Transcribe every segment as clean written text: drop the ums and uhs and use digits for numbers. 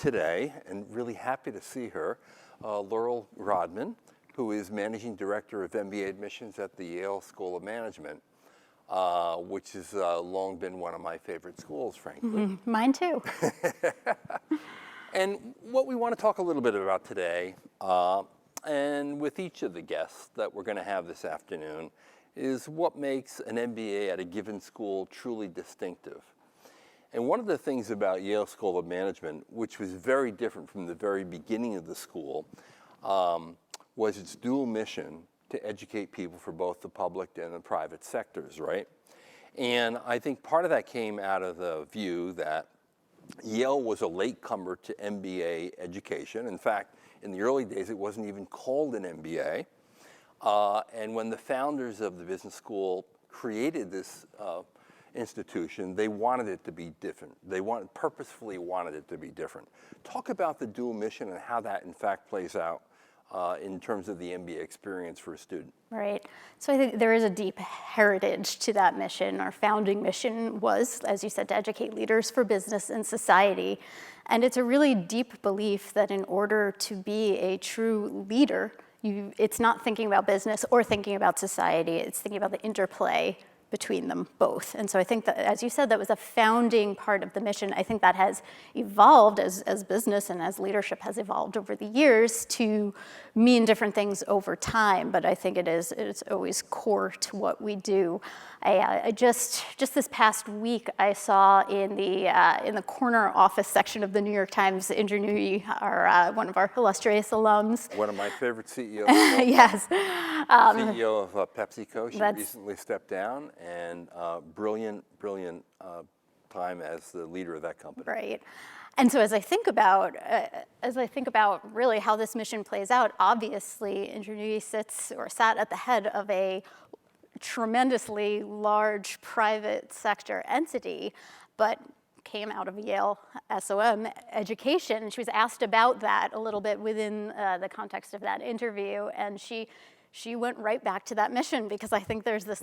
today, and really happy to see her, Laurel Grodman, who is Managing Director of MBA Admissions at the Yale School of Management, which has long been one of my favorite schools, frankly. Mine too. And what we want to talk a little bit about today, and with each of the guests that we're going to have this afternoon, is what makes an MBA at a given school truly distinctive. And one of the things about Yale School of Management, which was very different from the very beginning of the school, was its dual mission to educate people for both the public and the private sectors, right? And I think part of that came out of the view that Yale was a latecomer to MBA education. In fact, in the early days, it wasn't even called an MBA. And when the founders of the business school created this institution, they wanted it to be different. They purposefully wanted it to be different. Talk about the dual mission and how that, in fact, plays out in terms of the MBA experience for a student. Right. So I think there is a deep heritage to that mission. Our founding mission was, as you said, to educate leaders for business and society. And it's a really deep belief that in order to be a true leader, it's not thinking about business or thinking about society. It's thinking about the interplay between them both. And so I think that, as you said, that was a founding part of the mission. I think that has evolved as business and as leadership has evolved over the years to mean different things over time, but I think it's always core to what we do. I just this past week, I saw in the corner office section of the New York Times, Indra Nooyi, one of our illustrious alums. One of my favorite CEOs. Yes. CEO of PepsiCo. She recently stepped down, and brilliant time as the leader of that company. Right. And so as I think about really how this mission plays out, obviously Indra Nooyi sat at the head of a tremendously large private sector entity, but came out of Yale SOM education. And she was asked about that a little bit within the context of that interview, and she went right back to that mission because I think there's this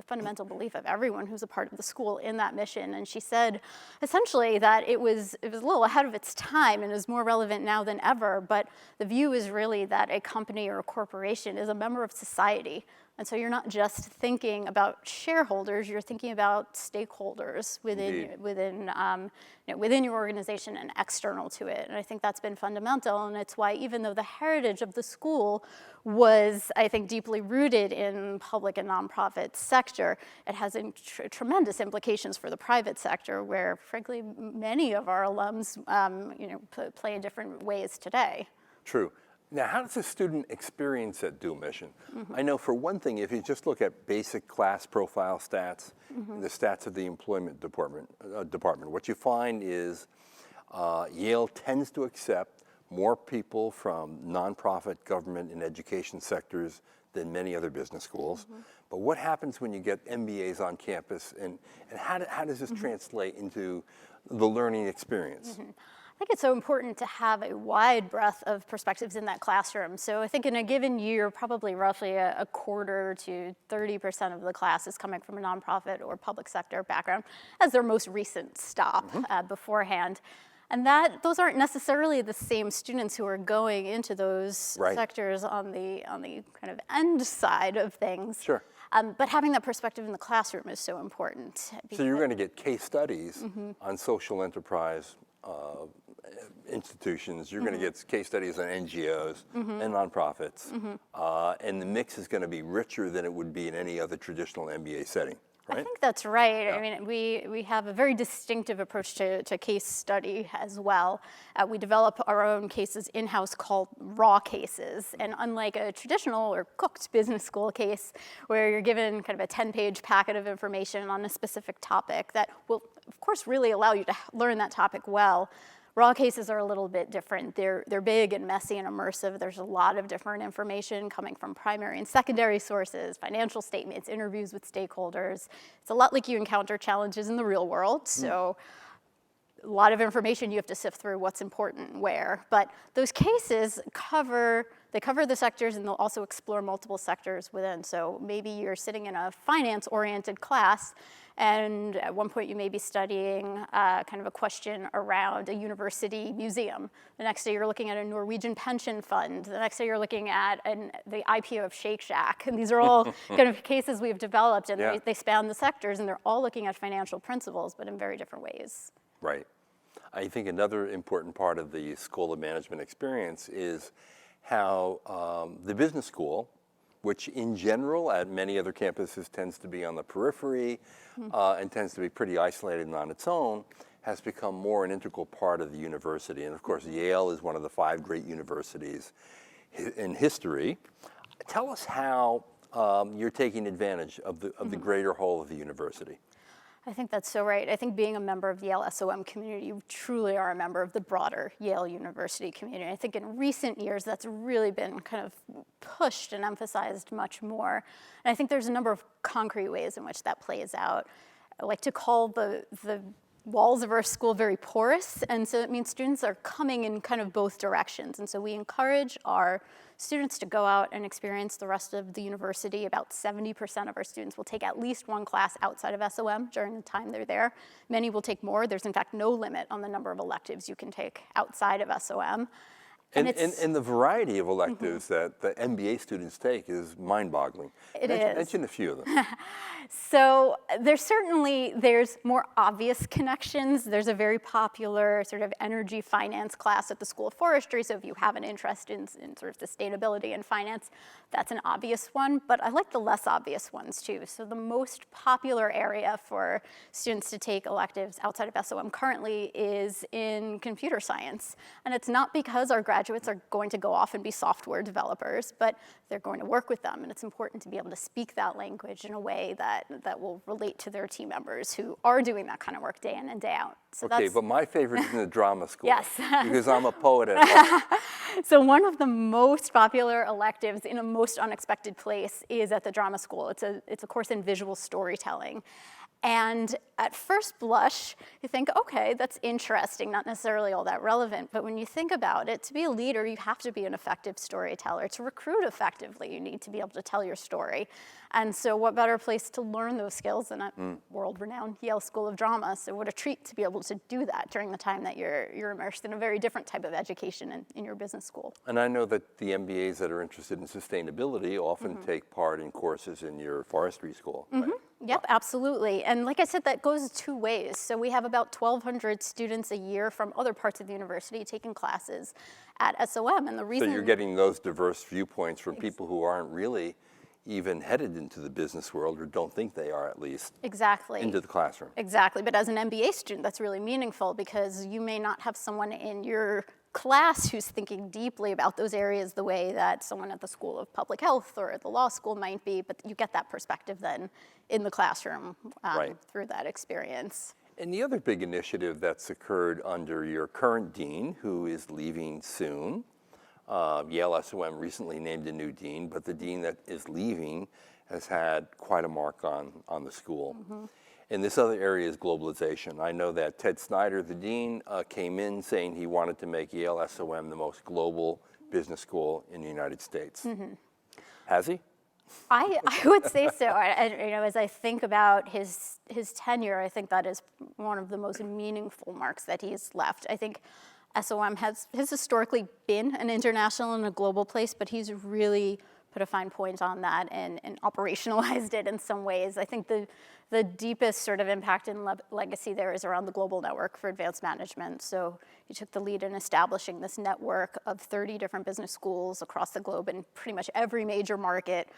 fundamental belief of everyone who's a part of the school in that mission. And she said essentially that it was a little ahead of its time and is more relevant now than ever, but the view is really that a company or a corporation is a member of society. And so you're not just thinking about shareholders, you're thinking about stakeholders within your organization and external to it. And I think that's been fundamental, and it's why even though the heritage of the school was, I think, deeply rooted in public and nonprofit sector, it has tremendous implications for the private sector, where, frankly, many of our alums, play in different ways today. True. Now, how does a student experience that dual mission? I know for one thing, if you just look at basic class profile stats, the stats of the employment department, what you find is Yale tends to accept more people from nonprofit, government, and education sectors than many other business schools. But what happens when you get MBAs on campus, and how does this translate into the learning experience? I think it's so important to have a wide breadth of perspectives in that classroom. So I think in a given year, probably roughly a quarter to 30% of the class is coming from a nonprofit or public sector background as their most recent stop beforehand. And those aren't necessarily the same students who are going into those sectors on the kind of end side of things. Sure. But having that perspective in the classroom is so important. So you're going to get case studies on social enterprise institutions. You're going to get case studies on NGOs and nonprofits. And the mix is going to be richer than it would be in any other traditional MBA setting. Right? I think that's right. Yeah. I mean, we have a very distinctive approach to case study as well. We develop our own cases in-house called raw cases. And unlike a traditional or cooked business school case where you're given kind of a 10-page packet of information on a specific topic that will, of course, really allow you to learn that topic well, raw cases are a little bit different. They're big and messy and immersive. There's a lot of different information coming from primary and secondary sources, financial statements, interviews with stakeholders. It's a lot like you encounter challenges in the real world. So a lot of information you have to sift through what's important where. But those cases cover the sectors, and they'll also explore multiple sectors within. So maybe you're sitting in a finance-oriented class, And at one point you may be studying kind of a question around a university museum. The next day you're looking at a Norwegian pension fund. The next day you're looking at the IPO of Shake Shack. And these are all kind of cases we've developed, and they span the sectors, and they're all looking at financial principles, but in very different ways. Right. I think another important part of the School of Management experience is how the business school, which in general at many other campuses tends to be on the periphery and tends to be pretty isolated and on its own, has become more an integral part of the university. And of course, Yale is one of the 5 great universities in history. Tell us how you're taking advantage of the greater whole of the university. I think that's so right. I think being a member of the Yale SOM community, you truly are a member of the broader Yale University community. I think in recent years, that's really been kind of pushed and emphasized much more. And I think there's a number of concrete ways in which that plays out. I like to call the walls of our school very porous, and so it means students are coming in kind of both directions. And so we encourage our students to go out and experience the rest of the university. About 70% of our students will take at least one class outside of SOM during the time they're there. Many will take more. There's in fact no limit on the number of electives you can take outside of SOM. And the variety of electives that the MBA students take is mind-boggling. Mention a few of them. So there's more obvious connections. There's a very popular sort of energy finance class at the School of Forestry. So if you have an interest in sort of sustainability and finance, that's an obvious one. But I like the less obvious ones too. So the most popular area for students to take electives outside of SOM currently is in computer science. And it's not because our graduates are going to go off and be software developers, but they're going to work with them. And it's important to be able to speak that language in a way that will relate to their team members who are doing that kind of work day in and day out. So okay, but my favorite is in the drama school. Yes. Because I'm a poet at heart. So one of the most popular electives in a most unexpected place is at the drama school. It's a course in visual storytelling. And at first blush, you think, okay, that's interesting, not necessarily all that relevant. But when you think about it, to be a leader, you have to be an effective storyteller. To recruit effectively, you need to be able to tell your story. And so what better place to learn those skills than at world-renowned Yale School of Drama? So what a treat to be able to do that during the time that you're immersed in a very different type of education in your business school. And I know that the MBAs that are interested in sustainability often take part in courses in your forestry school. Right? Yep, absolutely. And like I said, that goes 2 ways. So we have about 1,200 students a year from other parts of the university taking classes at SOM. And the reason— So you're getting those diverse viewpoints from people who aren't really even headed into the business world, or don't think they are at least. Exactly. Into the classroom. Exactly. But as an MBA student, that's really meaningful because you may not have someone in your class who's thinking deeply about those areas the way that someone at the School of Public Health or at the law school might be, but you get that perspective then in the classroom through that experience. And the other big initiative that's occurred under your current dean, who is leaving soon, Yale SOM recently named a new dean, but the dean that is leaving has had quite a mark on the school. And this other area is globalization. I know that Ted Snyder, the dean, came in saying he wanted to make Yale SOM the most global business school in the United States. Has he? I would say so. As I think about his tenure, I think that is one of the most meaningful marks that he's left. I think SOM has historically been an international and a global place, but he's really put a fine point on that and operationalized it in some ways. I think the deepest sort of impact and legacy there is around the Global Network for Advanced Management. So he took the lead in establishing this network of 30 different business schools across the globe in pretty much every major market,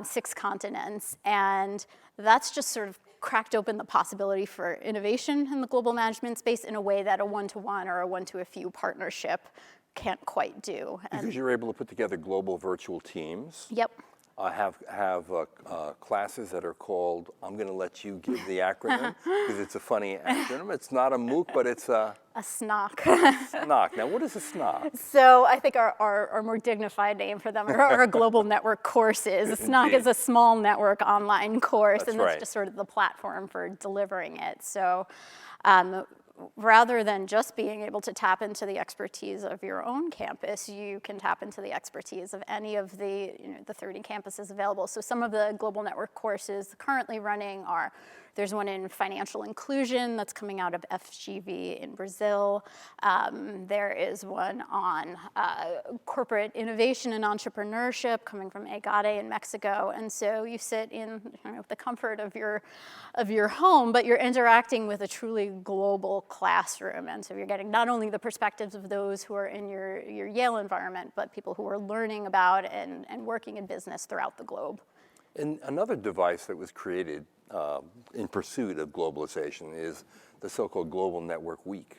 6 continents. And that's just sort of cracked open the possibility for innovation in the global management space in a way that a one-to-one or a one-to-a-few partnership can't quite do. Because you're able to put together global virtual teams. Yep. Have classes that are called, I'm going to let you give the acronym, because it's a funny acronym. It's not a MOOC, but it's a SNOC. SNOC. Now, what is a SNOC? So I think our more dignified name for them are our global network courses. A SNOC is a small network online course, and that's just sort of the platform for delivering it. So rather than just being able to tap into the expertise of your own campus, you can tap into the expertise of any of the, the 30 campuses available. So some of the global network courses currently running are, there's one in financial inclusion that's coming out of FGV in Brazil. There is one on corporate innovation and entrepreneurship coming from EGADE in Mexico. And so you sit in the comfort of your home, but you're interacting with a truly global classroom. And so you're getting not only the perspectives of those who are in your Yale environment, but people who are learning about and working in business throughout the globe. And another device that was created in pursuit of globalization is the so-called Global Network Week.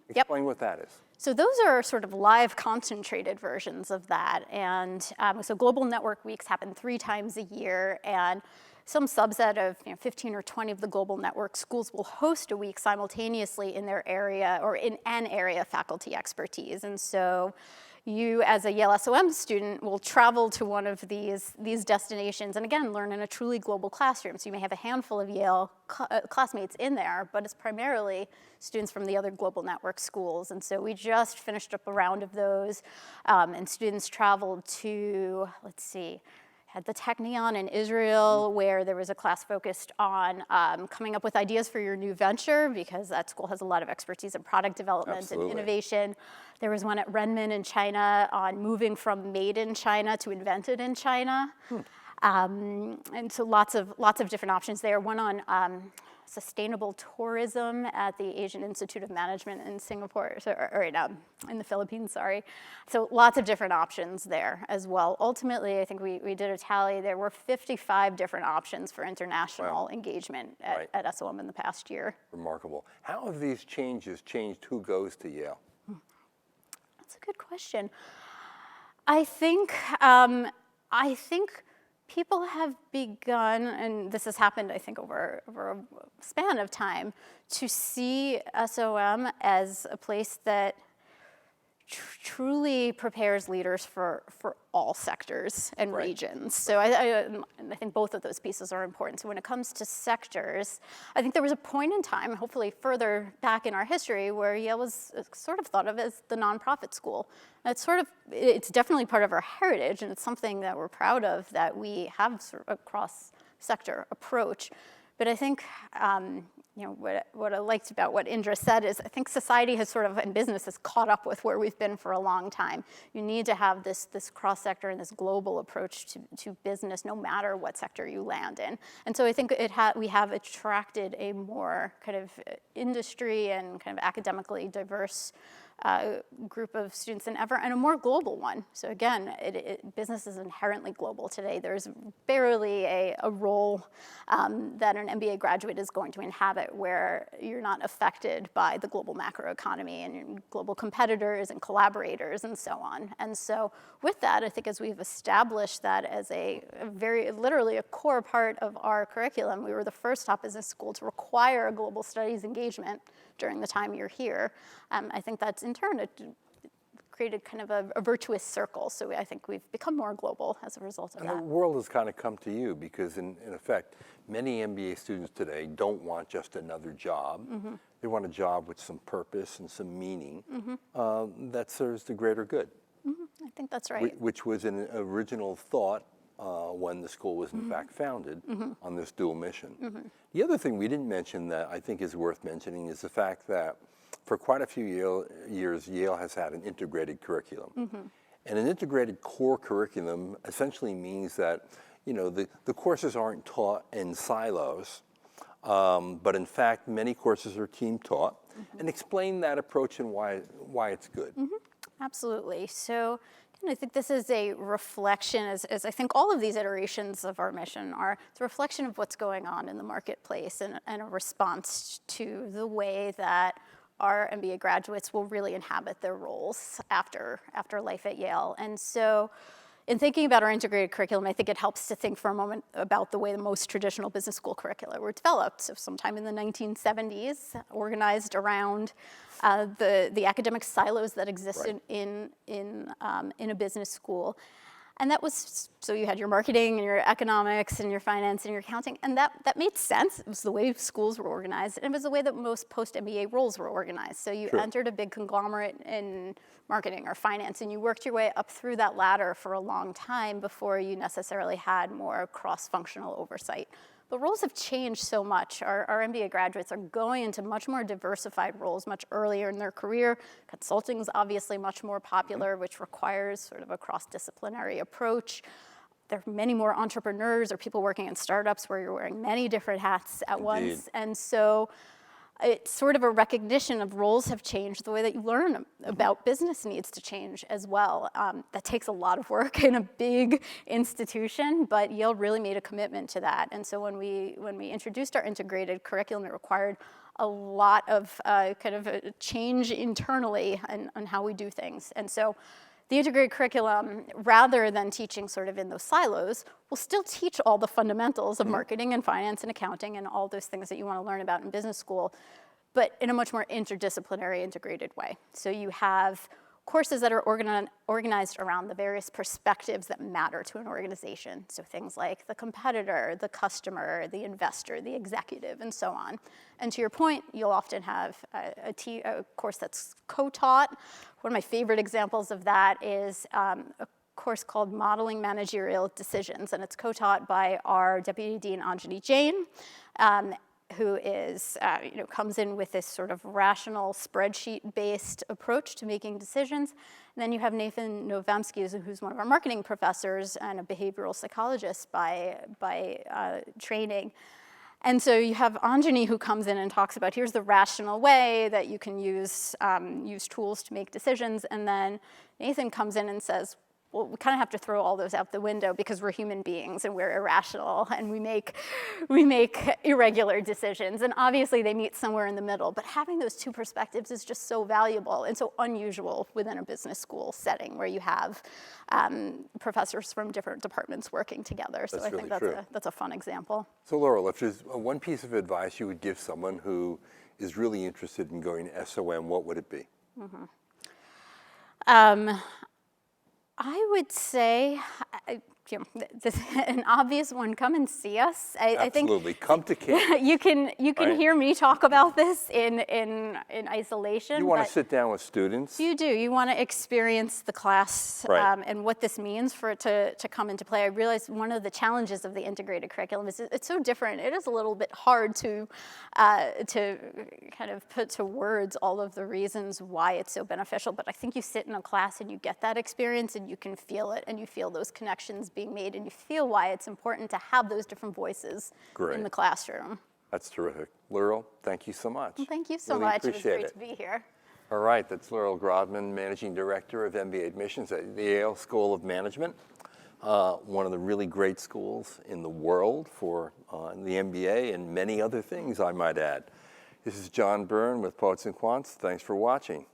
Explain what that is. So those are sort of live concentrated versions of that. And so Global Network Weeks happen 3 times a year, and some subset of 15 or 20 of the global network schools will host a week simultaneously in their area or in an area of faculty expertise. And so you, as a Yale SOM student, will travel to one of these destinations and, again, learn in a truly global classroom. So you may have a handful of Yale classmates in there, but it's primarily students from the other global network schools. And so we just finished up a round of those, and students traveled to, had the Technion in Israel, where there was a class focused on coming up with ideas for your new venture, because that school has a lot of expertise in product development and innovation. There was one at Renmin in China on moving from made in China to invented in China. And so lots of different options there. One on sustainable tourism at the Asian Institute of Management in Singapore, in the Philippines, sorry. So lots of different options there as well. Ultimately, I think we did a tally. There were 55 different options for international engagement at SOM in the past year. Remarkable. How have these changes changed who goes to Yale? That's a good question. I think people have begun, and this has happened, I think, over a span of time, to see SOM as a place that truly prepares leaders for all sectors and regions. So I think both of those pieces are important. So when it comes to sectors, I think there was a point in time, hopefully further back in our history, where Yale was sort of thought of as the nonprofit school. It's definitely part of our heritage, and it's something that we're proud of, that we have sort of a cross-sector approach. But I think what I liked about what Indra said is I think society has and business has caught up with where we've been for a long time. You need to have this cross-sector and this global approach to business, no matter what sector you land in. And so I think we have attracted a more kind of industry and kind of academically diverse group of students than ever, and a more global one. So again, business is inherently global today. There's barely a role that an MBA graduate is going to inhabit where you're not affected by the global macroeconomy and global competitors and collaborators and so on. And so with that, I think as we've established that as a very, literally a core part of our curriculum, we were the first top business school to require a global studies engagement during the time you're here. I think that's in turn created kind of a virtuous circle. So I think we've become more global as a result of that. And the world has kind of come to you because in effect, many MBA students today don't want just another job. They want a job with some purpose and some meaning that serves the greater good. I think that's right. Which was an original thought when the school was in fact founded on this dual mission. The other thing we didn't mention that I think is worth mentioning is the fact that for quite a few years, Yale has had an integrated curriculum. And an integrated core curriculum essentially means that the courses aren't taught in silos, but in fact, many courses are team taught. And explain that approach and why it's good. Absolutely. So I think this is a reflection, as I think all of these iterations of our mission are, it's a reflection of what's going on in the marketplace and a response to the way that our MBA graduates will really inhabit their roles after life at Yale. And so in thinking about our integrated curriculum, I think it helps to think for a moment about the way the most traditional business school curricula were developed. So sometime in the 1970s, organized around the academic silos that existed in a business school. And that was, so you had your marketing and your economics and your finance and your accounting, and that made sense. It was the way schools were organized, and it was the way that most post-MBA roles were organized. So you entered a big conglomerate in marketing or finance, and you worked your way up through that ladder for a long time before you necessarily had more cross-functional oversight. But roles have changed so much. Our MBA graduates are going into much more diversified roles much earlier in their career. Consulting is obviously much more popular, which requires sort of a cross-disciplinary approach. There are many more entrepreneurs or people working in startups where you're wearing many different hats at once. And so it's sort of a recognition of roles have changed. The way that you learn about business needs to change as well. That takes a lot of work in a big institution, but Yale really made a commitment to that. And so when we introduced our integrated curriculum, it required a lot of kind of a change internally on how we do things. And so the integrated curriculum, rather than teaching sort of in those silos, will still teach all the fundamentals of marketing and finance and accounting and all those things that you want to learn about in business school, but in a much more interdisciplinary, integrated way. So you have courses that are organized around the various perspectives that matter to an organization. So things like the competitor, the customer, the investor, the executive, and so on. And to your point, you'll often have a course that's co-taught. One of my favorite examples of that is a course called Modeling Managerial Decisions, and it's co-taught by our Deputy Dean, Anjani Jain, who is, comes in with this sort of rational spreadsheet-based approach to making decisions. And then you have Nathan Novemsky, who's one of our marketing professors and a behavioral psychologist by training. And so you have Anjani who comes in and talks about here's the rational way that you can use tools to make decisions. And then Nathan comes in and says, well, we kind of have to throw all those out the window because we're human beings and we're irrational and we make irregular decisions. And obviously they meet somewhere in the middle, but having those two perspectives is just so valuable and so unusual within a business school setting where you have professors from different departments working together. So I think that's a fun example. So Laurel, if there's one piece of advice you would give someone who is really interested in going to SOM, what would it be? I would say, an obvious one, come and see us. Absolutely, come to camp. You can hear me talk about this in isolation. You want to sit down with students. You do. You want to experience the class and what this means for it to come into play. I realized one of the challenges of the integrated curriculum is it's so different. It is a little bit hard to kind of put to words all of the reasons why it's so beneficial. But I think you sit in a class and you get that experience and you can feel it and you feel those connections being made and you feel why it's important to have those different voices in the classroom. That's terrific. Laurel, thank you so much. Well, thank you so much. It was great to be here. All right, that's Laurel Grodman, Managing Director of MBA Admissions at the Yale School of Management, one of the really great schools in the world for the MBA and many other things, I might add. This is John Byrne with Poets and Quants. Thanks for watching.